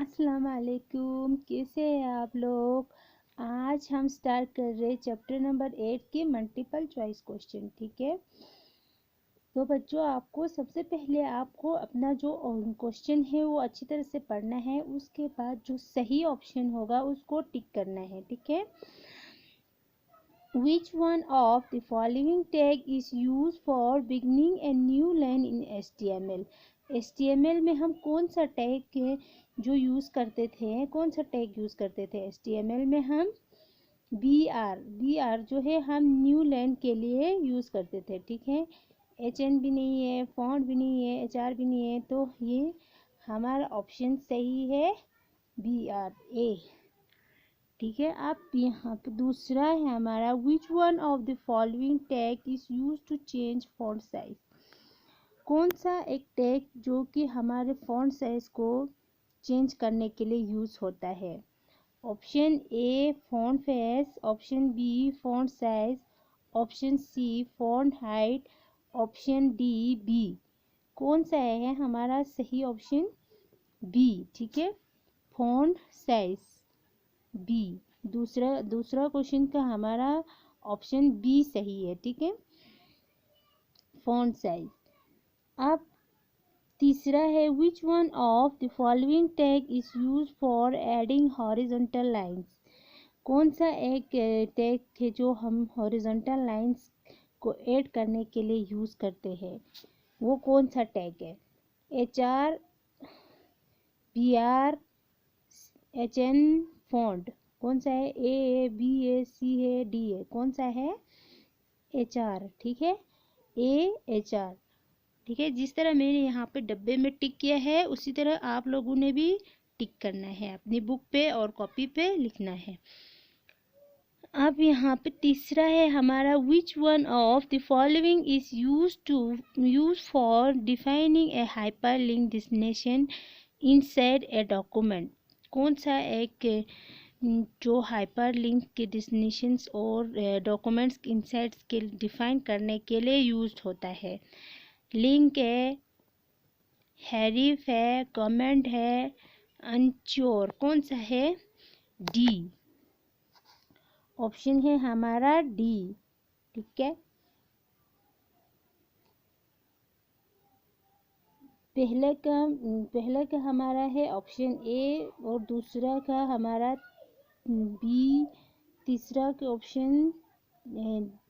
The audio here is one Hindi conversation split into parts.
अस्सलाम वालेकुम। कैसे हैं आप लोग। आज हम स्टार्ट कर रहे हैं चैप्टर नंबर 8 के मल्टीपल चॉइस क्वेश्चन। ठीक है, तो बच्चों आपको सबसे पहले आपको अपना जो क्वेश्चन है वो अच्छी तरह से पढ़ना है। उसके बाद जो सही ऑप्शन होगा उसको टिक करना है। ठीक है, Which one of the following tag is used for beginning a new line in HTML? HTML में हम कौन सा टैग जो यूज़ करते थे, कौन सा टैग यूज़ करते थे HTML में? हम br जो है हम न्यू लाइन के लिए यूज़ करते थे। ठीक है, hn भी नहीं है, फॉन्ट भी नहीं है, hr भी नहीं है, तो ये हमारा ऑप्शन सही है br। ठीक है, आप यहाँ पे दूसरा है हमारा which one of the following tag is use to change font size? कौन सा एक टैग जो कि हमारे फॉन्ट साइज को चेंज करने के लिए यूज होता है? Option A font face, option B font size, option C font height, option D B. कौन सा है हमारा सही ऑप्शन? बी। ठीक है, फॉन्ट साइज बी। दूसरा क्वेश्चन का हमारा ऑप्शन बी सही है। ठीक है, फॉन्ट साइज। अब तीसरा है विच one of the following tag is use for adding horizontal lines? कौन सा एक टैग है जो हम हॉरिजॉन्टल लाइंस को ऐड करने के लिए यूज करते हैं? वो कौन सा टैग है? HR, PR, HN, font. कौन सा है? ए बी है, सी है, डी है? कौन सा है? HR। ठीक है, HR। ठीक है, जिस तरह मैंने यहाँ पे डब्बे में टिक किया है उसी तरह आप लोगों ने भी टिक करना है, अपनी बुक पे और कॉपी पे लिखना है। अब यहाँ पे तीसरा है हमारा which one of the following is use for defining A hyperlink destination inside a document? कौन सा एक जो हाइपरलिंक के डेस्टिनेशंस और डॉक्यूमेंट्स इनसाइट्स के डिफाइन करने के लिए यूज होता है? लिंक है, हैरिफ है, कमेंट है, अनच्योर? कौन सा है? डी। ऑप्शन है हमारा डी। ठीक है, पहले का हमारा है ऑप्शन ए और दूसरा का हमारा बी, तीसरा का ऑप्शन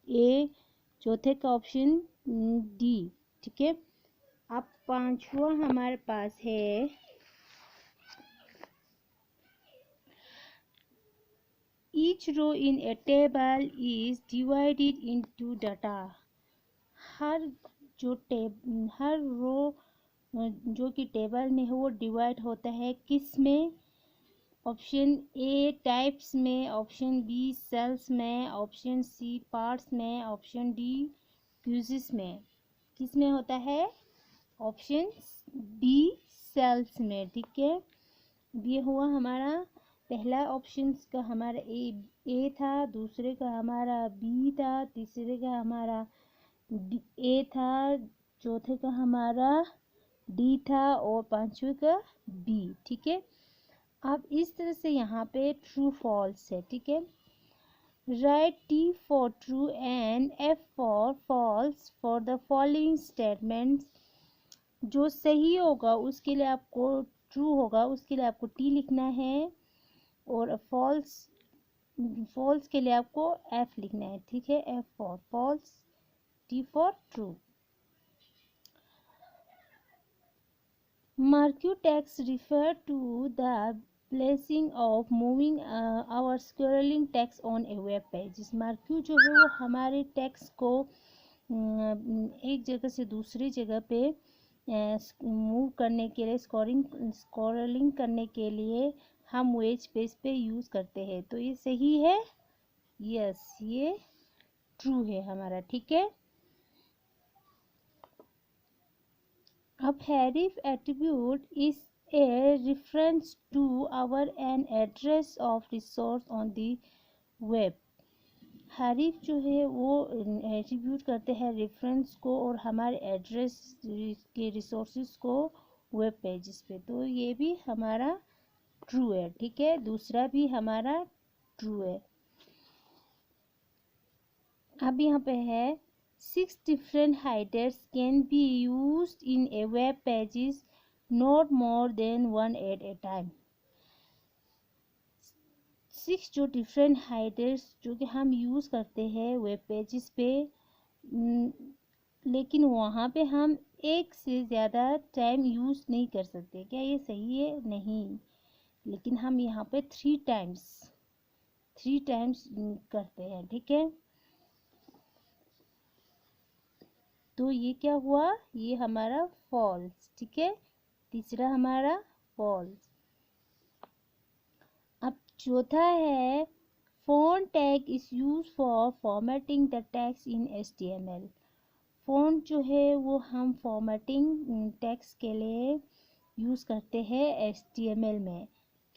ए, चौथे का ऑप्शन डी। ठीक है, अब पांचवा हमारे पास है each row in a table is divided into data. हर रो जो कि टेबल में है वो डिवाइड होता है किस में? ऑप्शन ए टाइप्स में, ऑप्शन बी सेल्स में, ऑप्शन सी पार्ट्स में, ऑप्शन डी क्यूजेस में? किस में होता है? ऑप्शन बी सेल्स में। ठीक है, ये हुआ हमारा पहला ऑप्शन का हमारा ए था, दूसरे का हमारा बी था, तीसरे का हमारा ए था, चौथे का हमारा डी था और पांचवे का बी। ठीक है, अब इस तरह से यहाँ पे ट्रू फॉल्स है। ठीक है, write T for true and F for false for the following statements. जो सही होगा उसके लिए आपको, ट्रू होगा उसके लिए आपको T लिखना है और फॉल्स के लिए आपको F लिखना है। ठीक है, F for false, T for true. Marquee tags refer to the placing of moving our scrolling text on a web page। Marquee जो है वो हमारे टेक्स्ट को एक जगह से दूसरी जगह पे मूव करने के लिए, स्क्रॉलिंग करने के लिए हम वेब पेज पे यूज़ करते हैं। तो ये सही है, यस ये ट्रू है हमारा। ठीक है, A href attribute is a reference to our an address of resource on the web। href जो है वो एट्रीब्यूट करते हैं रेफरेंस को और हमारे एड्रेस के रिसोर्सेज को वेब पेजेस पे। तो ये भी हमारा ट्रू है, ठीक है, दूसरा भी हमारा ट्रू है। अब यहाँ पे है 6 different headers can be used in a web pages not more than 1 at a time. 6 जो डिफरेंट हाइडर्स जो कि हम यूज़ करते हैं वेब पेजेस पे, लेकिन वहाँ पे हम एक से ज़्यादा टाइम यूज़ नहीं कर सकते। क्या ये सही है? नहीं, लेकिन हम यहाँ पे 3 टाइम्स करते हैं, ठीक है। तो ये क्या हुआ? ये हमारा फॉल्स, ठीक है, तीसरा हमारा फॉल्स। अब चौथा है font tag is use for formatting the text in HTML। Font जो है वो हम फॉर्मेटिंग टेक्स्ट के लिए यूज़ करते हैं HTML में।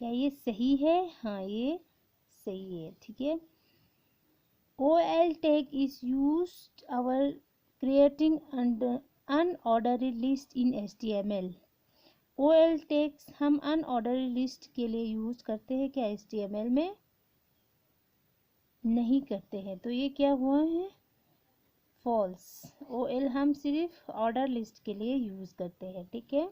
क्या ये सही है? हाँ, ये सही है, ठीक है। OL tag is used our creating unordered list in HTML। OL tags हम अनऑर्डर्ड लिस्ट के लिए यूज करते हैं क्या HTML में? नहीं करते हैं, तो ये क्या हुआ है? फॉल्स। OL हम सिर्फ ऑर्डर लिस्ट के लिए यूज करते हैं, ठीक है,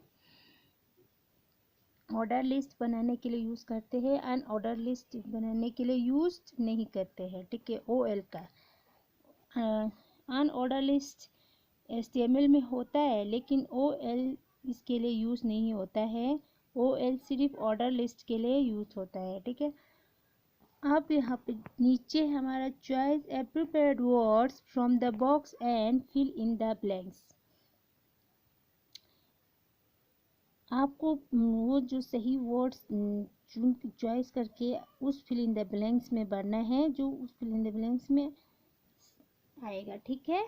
ऑर्डर लिस्ट बनाने के लिए यूज करते हैं, अनऑर्डर लिस्ट बनाने के लिए यूज नहीं करते हैं, ठीक है। OL का अनऑर्डर लिस्ट HTML में होता है, लेकिन OL इसके लिए यूज़ नहीं होता है। OL सिर्फ ऑर्डर लिस्ट के लिए यूज़ होता है, ठीक है। अब यहाँ पे नीचे हमारा choice a prepared words from the box and fill in the blanks. आपको वो जो सही वर्ड्स चुन चॉइस करके उस फिल इन द ब्लैंक्स में भरना है, जो उस फिल इन द ब्लैंक्स में आएगा, ठीक है।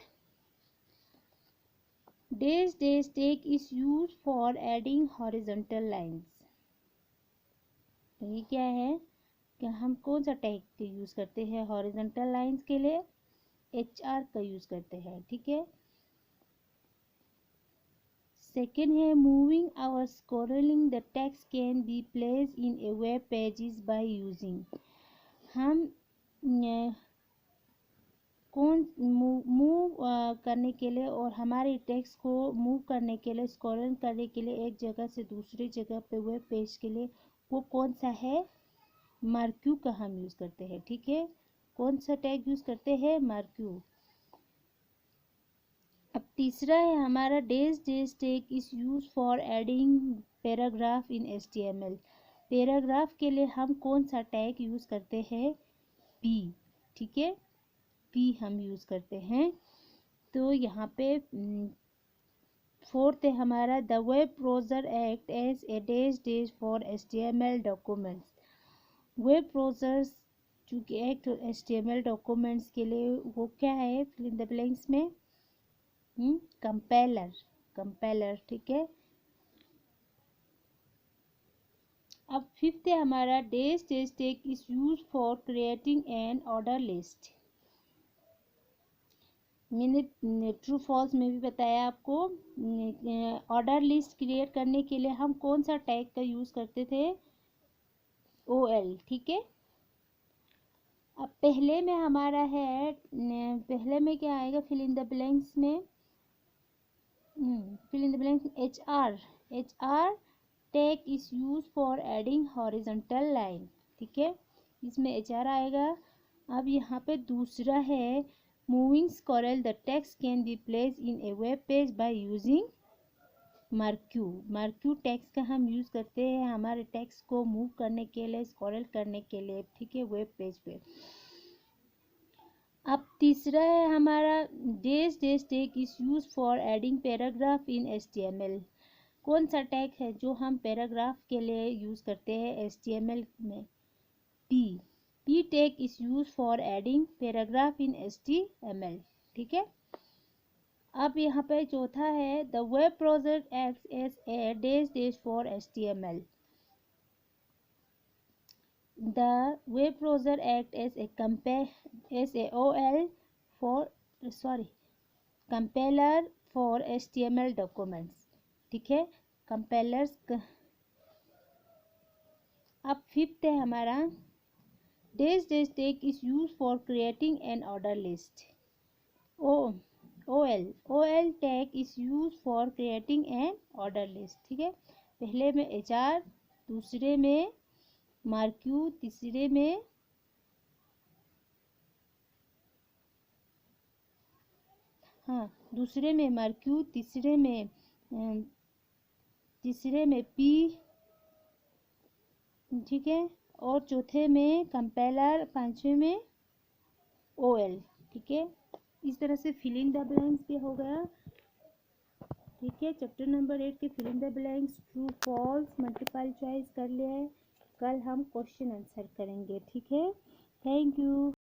Dash dash tag is used for adding horizontal lines। तो ये क्या है? क्या हम कौन सा टैग का यूज़ करते हैं हॉरिजॉन्टल लाइंस के लिए? HR का यूज़ करते हैं, ठीक है। सेकेंड है मूविंग और scrolling the text can be place in a web pages by using. हम कौन मूव करने के लिए और हमारे टेक्स्ट को मूव करने के लिए, स्क्रॉल करने के लिए एक जगह से दूसरी जगह पे वेब पेज के लिए, वो कौन सा है? मार्क्यू का हम यूज़ करते हैं, ठीक है। कौन सा टैग यूज़ करते हैं? मार्क्यू। अब तीसरा है हमारा dash dash tag is use for adding paragraph in HTML। Paragraph के लिए हम कौन सा टैग यूज़ करते हैं? P, ठीक है, P हम यूज़ करते हैं। तो यहाँ पे फोर्थ है हमारा the web browser act as a dash dash for HTML documents. Web browsers चूँकि एक्ट HTML डॉक्यूमेंट्स के लिए वो क्या है फिल इन द ब्लैंक्स में? कंपेलर, ठीक है। अब फिफ्थ है हमारा dash dash tag is use for creating an order list. मैंने ट्रू फॉल्स में भी बताया आपको। ऑर्डर लिस्ट क्रिएट करने के लिए हम कौन सा टैग का यूज़ करते थे? OL, ठीक है। अब पहले में हमारा है, पहले में क्या आएगा फिल इन द ब्लैंक्स में? Fill in the blanks HR tag is use for adding horizontal line, ठीक है, इसमें HR आएगा। अब यहाँ पे दूसरा है moving scroll the text can be place in a web page by using marquee text का हम यूज़ करते हैं हमारे टेक्स्ट को मूव करने के लिए, स्क्रॉल करने के लिए, ठीक है, वेब पेज पे। अब तीसरा है हमारा dash dash tag is use for adding paragraph in HTML। कौन सा टैग है जो हम पैराग्राफ के लिए यूज़ करते हैं HTML में? P tag is use for adding paragraph in HTML, ठीक है। अब यहाँ पे चौथा है the web browser acts as a dash dash for HTML। The web browser acts as a compiler for HTML documents, ठीक है, कंपेलर्स। अब फिफ्थ है हमारा, dash dash tag is use for creating an order list. O L tag is use for creating an order list. ठीक है, पहले में HR, दूसरे में मार्क्यू, तीसरे में दूसरे में मार्क्यू, तीसरे में P, ठीक है, और चौथे में कंपेलर, पांचवे में OL। ठीक है, इस तरह से फिल इन द ब्लैंक्स भी हो गया। ठीक है, चैप्टर नंबर 8 के fill in the blanks, true false, multiple choice कर लिया है। कल हम क्वेश्चन आंसर करेंगे। ठीक है, थैंक यू।